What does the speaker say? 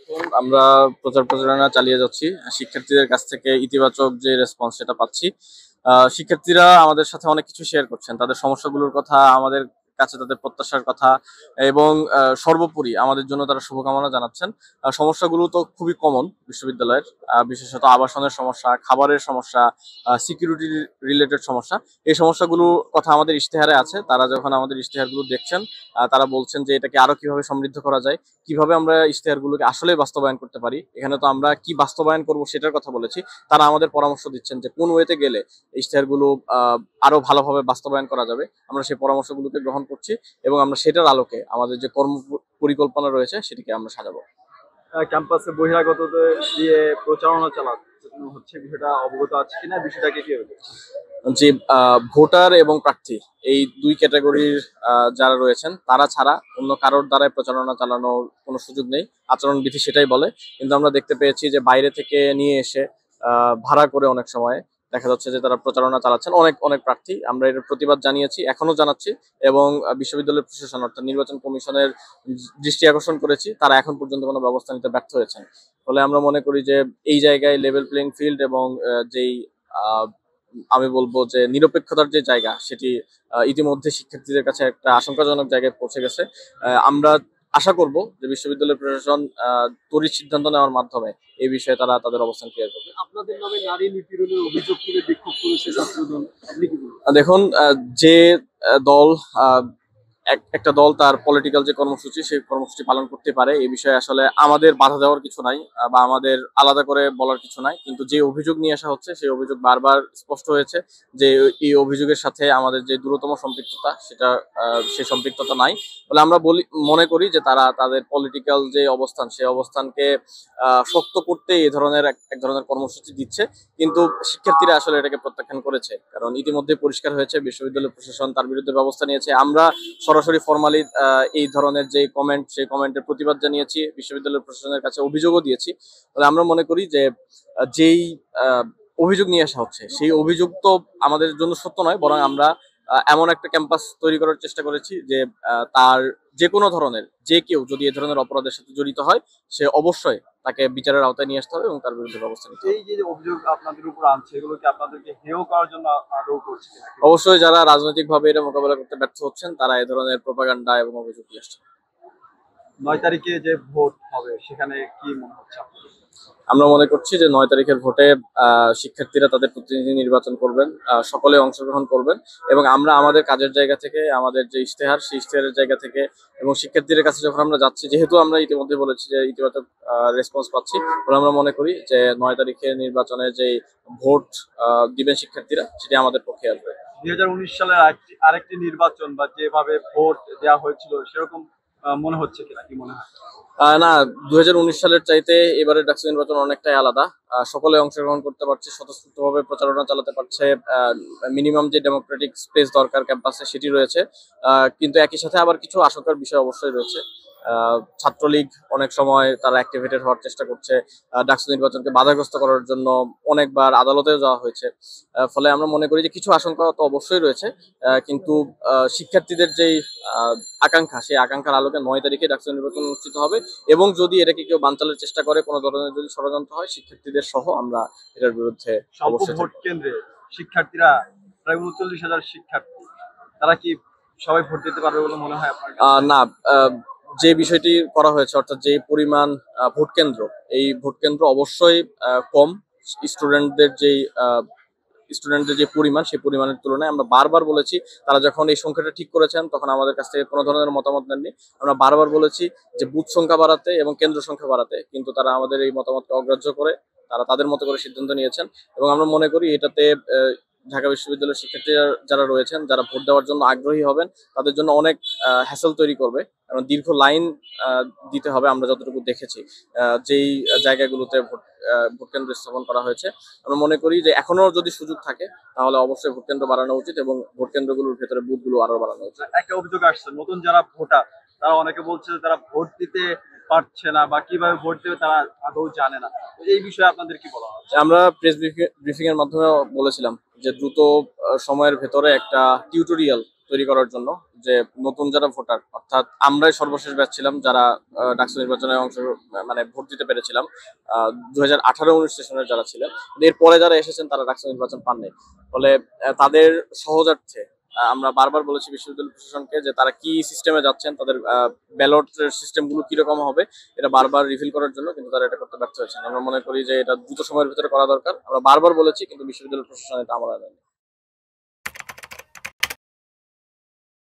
দেখুন, আমরা প্রচার প্রচারণা চালিয়ে যাচ্ছি। শিক্ষার্থীদের কাছ থেকে ইতিবাচক যে রেসপন্স সেটা পাচ্ছি। শিক্ষার্থীরা আমাদের সাথে অনেক কিছু শেয়ার করছেন, তাদের সমস্যাগুলোর কথা, আমাদের কাছে তাদের প্রত্যাশার কথা, এবং সর্বোপরি আমাদের জন্য তারা শুভকামনা জানাচ্ছেন। সমস্যাগুলো তো খুবই কমন বিশ্ববিদ্যালয়ের, বিশেষত আবাসনের সমস্যা, খাবারের সমস্যা, সিকিউরিটি রিলেটেড সমস্যা। এই সমস্যাগুলোর কথা আমাদের ইশতেহারে আছে। তারা যখন আমাদের ইশতেহারগুলো দেখছেন, তারা বলছেন যে এটাকে আরো কিভাবে সমৃদ্ধ করা যায়, কিভাবে আমরা ইশতেহারগুলোকে আসলে বাস্তবায়ন করতে পারি। এখানে তো আমরা কি বাস্তবায়ন করব সেটার কথা বলেছি। তারা আমাদের পরামর্শ দিচ্ছেন যে কোন ওয়েতে গেলে ইশতেহারগুলো আরো ভালোভাবে বাস্তবায়ন করা যাবে। আমরা সেই পরামর্শগুলোকে গ্রহণ করছি এবং আমরা সেটার আলোকে আমাদের যে কর্ম পরিকল্পনা রয়েছে সেটিকে আমরা সাজাবো। ক্যাম্পাসে বহিরাগতদের দিয়ে প্রচারণা চালানো হচ্ছে, বিষয়টা অবগত আছে কিনা, বিষয়টাকে কি হবে? যে ভোটার এবং প্রার্থী, এই দুই ক্যাটাগরির যারা রয়েছেন তারা ছাড়া অন্য কারোর দ্বারাই প্রচারণা চালানোর কোনো সুযোগ নেই। আচরণবিধি সেটাই বলে। কিন্তু আমরা দেখতে পেয়েছি যে বাইরে থেকে নিয়ে এসে ভাড়া করে অনেক সময় দেখা যাচ্ছে যে তারা প্রচারণা চালাচ্ছেন। অনেক অনেক প্রার্থী, আমরা এর প্রতিবাদ জানিয়েছি, এখনো জানাচ্ছি, এবং বিশ্ববিদ্যালয় প্রশাসন অর্থাৎ নির্বাচন কমিশনের দৃষ্টি আকর্ষণ করেছি। তারা এখন পর্যন্ত কোনো ব্যবস্থা নিতে ব্যর্থ হয়েছেন। ফলে আমরা মনে করি যে এই জায়গায় লেভেল প্লেইং ফিল্ড এবং যেই আমি বলবো যে নিরপেক্ষতার যে জায়গা সেটি ইতিমধ্যে শিক্ষার্থীদের কাছে একটা আশঙ্কাজনক জায়গায় পৌঁছে গেছে। আমরা আশা করব যে বিশ্ববিদ্যালয় প্রশাসন তড়িৎ সিদ্ধান্ত নেওয়ার মাধ্যমে এই বিষয়ে তারা তাদের অবস্থান ক্লিয়ার করবে। আপনাদের নামে নারী নিপীড়নের অভিযোগ তুলে বিক্ষোভ করেছে ছাত্রদল, আপনি কি বলবেন? দেখুন, যে দল একটা দল তার পলিটিক্যাল যে কর্মসূচি সেই কর্মসূচি পালন করতে পারে, এই বিষয়ে আসলে আমাদের বাধা দেওয়ার কিছু নাই, বা আমাদের আলাদা করে বলার কিছু নাই। কিন্তু যে অভিযোগ নিয়ে আসা হচ্ছে সেই অভিযোগ বারবার স্পষ্ট হয়েছে যে এই অভিযোগের সাথে আমাদের যে দূরতম সম্পৃক্ততা সেটা সেই সম্পৃক্ততা নাই। বলে আমরা মনে করি যে তারা তাদের পলিটিক্যাল যে অবস্থান সেই অবস্থানকে শক্ত করতে এই ধরনের এক ধরনের কর্মসূচি দিচ্ছে। কিন্তু শিক্ষার্থীরা আসলে এটাকে প্রত্যাখ্যান করেছে, কারণ ইতিমধ্যে পরিষ্কার হয়েছে বিশ্ববিদ্যালয় প্রশাসন তার বিরুদ্ধে ব্যবস্থা নিয়েছে। আমরা সরাসরি ফর্মালি এই ধরনের যে কমেন্ট সেই কমেন্টের প্রতিবাদ জানিয়েছি, বিশ্ববিদ্যালয় প্রশাসনের কাছে অভিযোগও দিয়েছি। তাহলে আমরা মনে করি যে যেই অভিযোগ নিয়ে আসা হচ্ছে সেই অভিযোগ তো আমাদের জন্য সত্য নয়, বরং আমরা এমন একটা ক্যাম্পাস তৈরি করার চেষ্টা করেছি যে তার যে কোনো ধরনের যে কেউ যদি এ ধরনের অপরাধের সাথে জড়িত হয় সে অবশ্যই তাকে বিচারের আওতায় নিয়ে আসতে হবে এবং তার বিরুদ্ধে ব্যবস্থা নিতে হবে। এই যে অভিযোগ আপনাদের উপর আনছে, এগুলো কি আপনাদেরকে হেয় করার জন্য আদৌ করছে কিনা? অবশ্যই যারা রাজনৈতিকভাবে এটা মোকাবেলা করতে ব্যর্থ হচ্ছেন তারা এ ধরনের প্রোপাগান্ডা এবং অভিযোগ নিয়ে আসছেন। 9 তারিখে যে ভোট হবে সেখানে কি মনে হচ্ছে আপনাদের? আমরা মনে করছি যে 9 তারিখের ভোটে শিক্ষার্থীরা তাদের প্রতিনিধি নির্বাচন করবেন, সকলে অংশগ্রহণ করবেন, এবং আমরা আমাদের কাজের জায়গা থেকে আমাদের যে ইশতেহার সেই ইশতেহারের জায়গা থেকে এবং শিক্ষার্থীদের কাছে যখন আমরা যাচ্ছি, যেহেতু আমরা ইতিমধ্যে বলেছি যে ইতিবাচক রেসপন্স পাচ্ছি, বলে আমরা মনে করি যে 9 তারিখের নির্বাচনে যে ভোট দিবেন শিক্ষার্থীরা সেটি আমাদের পক্ষে আসবে। 2019 সালের আরেকটি নির্বাচন বা যেভাবে ভোট দেওয়া হয়েছিল সেরকম মনে হচ্ছে কিনা, কি মনে হয়? না, 2019 সালের চাইতে এবারে ডাকসু নির্বাচন অনেকটাই আলাদা। সকলে অংশগ্রহণ করতে পারছে, স্বতঃস্ফূর্তভাবে প্রচারণা চালাতে পারছে, মিনিমাম যে ডেমোক্রেটিক স্পেস দরকার ক্যাম্পাসে সেটি রয়েছে। কিন্তু একই সাথে আবার কিছু আশঙ্কার বিষয় অবশ্যই রয়েছে। ছাত্রলীগ অনেক সময় তারা অ্যাক্টিভেটেড হওয়ার চেষ্টা করছে, ডাকসু নির্বাচনকে বাধাগ্রস্ত করার জন্য অনেকবার আদালতেও যাওয়া হয়েছে। ফলে আমরা মনে করি যে কিছু আশঙ্কা তো অবশ্যই রয়েছে, কিন্তু শিক্ষার্থীদের যেই আকাঙ্ক্ষা সেই আকাঙ্ক্ষার আলোকে 9 তারিখে ডাকসু নির্বাচন অনুষ্ঠিত হবে, এবং যদি এটাকে কেউ বানচালের চেষ্টা করে, কোনো ধরনের যদি ষড়যন্ত্র হয়, শিক্ষার্থীদের সহ আমরা এটার বিরুদ্ধে স্বল্প অবশ্যই ভোট কেন্দ্রে শিক্ষার্থীরা প্রায় 39,000 শিক্ষার্থী, তারা কি সবাই ভোট দিতে পারবে বলে মনে হয় আপনার কাছে? না, যে বিষয়টি করা হয়েছে অর্থাৎ যে পরিমাণ ভোট কেন্দ্র, এই ভোট কেন্দ্র অবশ্যই কম। স্টুডেন্টদের যেই স্টুডেন্টদের যে পরিমাণ সেই পরিমাণের তুলনায় আমরা বারবার বলেছি, তারা যখন এই সংখ্যাটা ঠিক করেছেন তখন আমাদের কাছ থেকে কোনো ধরনের মতামত নেননি। আমরা বারবার বলেছি যে বুথ সংখ্যা বাড়াতে এবং কেন্দ্র সংখ্যা বাড়াতে, কিন্তু তারা আমাদের এই মতামতকে অগ্রাহ্য করে তারা তাদের মতো করে সিদ্ধান্ত নিয়েছেন। এবং আমরা মনে করি এটাতে ঢাকা বিশ্ববিদ্যালয়ের শিক্ষার্থীরা যারা রয়েছেন, যারা ভোট দেওয়ার জন্য আগ্রহী হবেন, তাদের জন্য অনেক হ্যাসেল তৈরি করবে, কারণ দীর্ঘ লাইন দিতে হবে। আমরা যতটুকু দেখেছি যেই জায়গাগুলোতে ভোট কেন্দ্র স্থাপন করা হয়েছে, আমরা মনে করি যে এখনো যদি সুযোগ থাকে তাহলে অবশ্যই ভোট কেন্দ্র বাড়ানো উচিত এবং ভোট কেন্দ্রগুলোর ভেতরে বুথগুলো আরো বাড়ানো উচিত। একটা অভিযোগ আসছে, নতুন যারা ভোটার তারা অনেকে বলছে যে তারা ভোট দিতে পারছে না বা কিভাবে ভোট দেবে তারা আদৌ জানে না। এই বিষয়ে আপনাদের কি বলা হয়? আমরা প্রেস ব্রিফিং এর মাধ্যমে বলেছিলাম যে দ্রুত সময়ের ভেতরে একটা টিউটোরিয়াল তৈরি করার জন্য, যে নতুন যারা ভোটার, অর্থাৎ আমরাই সর্বশেষ ব্যাচ ছিলাম যারা ডাকসু নির্বাচনে মানে ভোট দিতে পেরেছিলাম 2018-19 সেশনের যারা ছিলেন। এরপরে যারা এসেছেন তারা ডাকসু নির্বাচন পাননি। ফলে তাদের সহজার্থে আমরা বারবার বলেছি বিশ্ববিদ্যালয় প্রশাসনকে যে তারা কি সিস্টেমে যাচ্ছেন, তাদের ব্যালট সিস্টেম গুলো কিরকম হবে এটা বারবার রিভিল করার জন্য, কিন্তু তারা এটা করতে ব্যর্থ হয়েছেন। আমরা মনে করি যে এটা দ্রুত সময়ের ভিতরে করা দরকার। আমরা বারবার বলেছি, কিন্তু বিশ্ববিদ্যালয় প্রশাসন এটা আমলে নেয়নি।